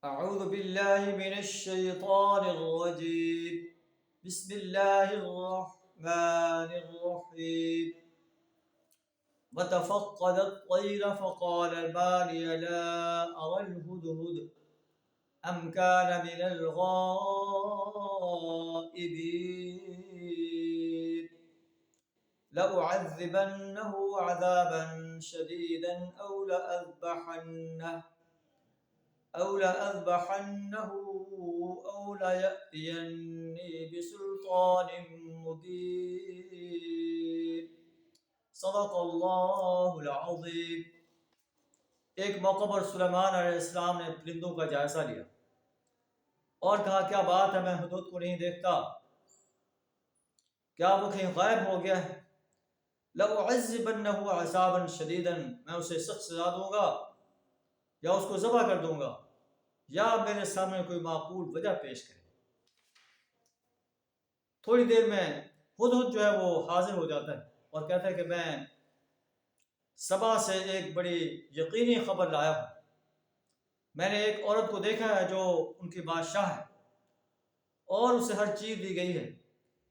أعوذ بالله من الشيطان الرجيم. بسم الله الرحمن الرحيم. وتفقد الطير فقال ما لي لا أرى الهدهد أم كان من الغائبين لأعذبنه عذابا شديدا أو لأذبحنه أو ليأتيني بسلطان مبين. صدق اللہ العظیم. ایک موقع پر سلیمان علیہ السلام نے پرندوں کا جائزہ لیا اور کہا کیا بات ہے میں ہدہد کو نہیں دیکھتا، کیا وہ کہیں غائب ہو گیا ہے؟ لَأُعَذِّبَنَّهُ عَذَابًا شَدِيدًا، میں اسے سخت سزا دوں گا یا اس کو ذبح کر دوں گا یا میرے سامنے کوئی معقول وجہ پیش کرے. تھوڑی دیر میں ہدہد جو ہے وہ حاضر ہو جاتا ہے اور کہتا ہے کہ میں سبا سے ایک بڑی یقینی خبر لایا ہوں. میں نے ایک عورت کو دیکھا ہے جو ان کی بادشاہ ہے اور اسے ہر چیز دی گئی ہے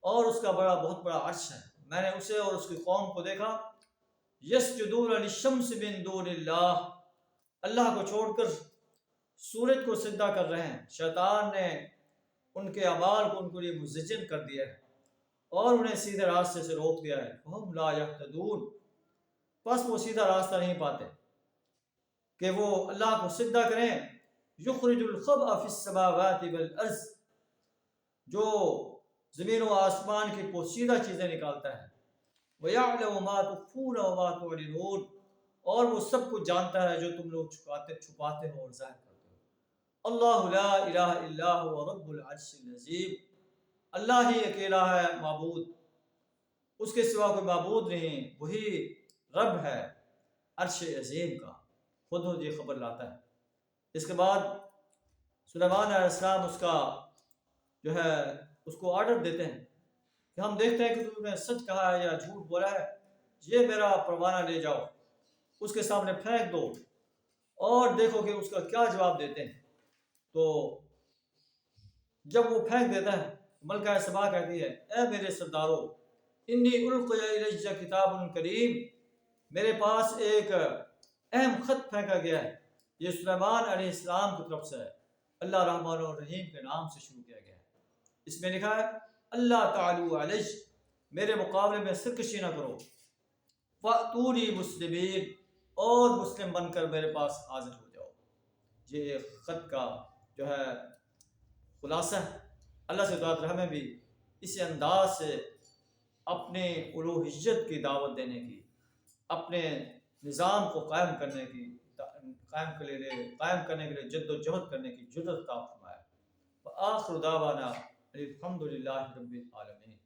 اور اس کا بہت بڑا عرش ہے. میں نے اسے اور اس کی قوم کو دیکھا یسجدون للشمس من دون اللہ، اللہ کو چھوڑ کر سورج کو سجدہ کر رہے ہیں. شیطان نے ان کے اعمال کو ان کے لیے مزجن کر دیا ہے اور انہیں سیدھے راستے سے روک دیا ہے. وَهُمْ لَا يَهْتَدُونَ، بس وہ سیدھا راستہ نہیں پاتے کہ وہ اللہ کو سجدہ کریں. یخرج الخبء فی السماوات والارض، جو زمین و آسمان کی پوشیدہ چیزیں نکالتا ہے. وَيَعْلَمُ مَا تُخْفُونَ وَمَا تُعْلِنُونَ، اور وہ سب کچھ جانتا ہے جو تم لوگ چھپاتے ہو اور ظاہر کرتے ہو. اللہ لا الہ الا هو رب العرش العظیم، اللہ ہی اکیلا ہے معبود، اس کے سوا کوئی معبود نہیں، وہی رب ہے عرش عظیم کا. ہدہد یہ خبر لاتا ہے. اس کے بعد سلیمان علیہ السلام اس کو آرڈر دیتے ہیں کہ ہم دیکھتے ہیں کہ تم نے سچ کہا ہے یا جھوٹ بولا ہے، یہ میرا پروانہ لے جاؤ، اس کے سامنے پھینک دو اور دیکھو کہ اس کا کیا جواب دیتے ہیں. تو جب وہ پھینک دیتا ہے ملکہ سبا کہتی ہے اے میرے سردارو انی القی الی کتاب کریم، میرے پاس ایک اہم خط پھینکا گیا ہے، یہ سلیمان علیہ السلام کی طرف سے ہے، اللہ رحمان الرحیم کے نام سے شروع کیا گیا ہے. اس میں لکھا ہے اللہ تعالی علیہ، میرے مقابلے میں سرکشی نہ کرو، فأتونی مسلمین، اور مسلم بن کر میرے پاس حاضر ہو جاؤ. یہ خط کا خلاصہ ہے. اللہ سے دعا ہمیں بھی اسی انداز سے اپنے الوہیت کی دعوت دینے کی، اپنے نظام کو قائم کرنے کے لیے جد و جہد کرنے کی جرأت عطا فرمائے. وآخر دعوانا الحمد للہ رب العالمین.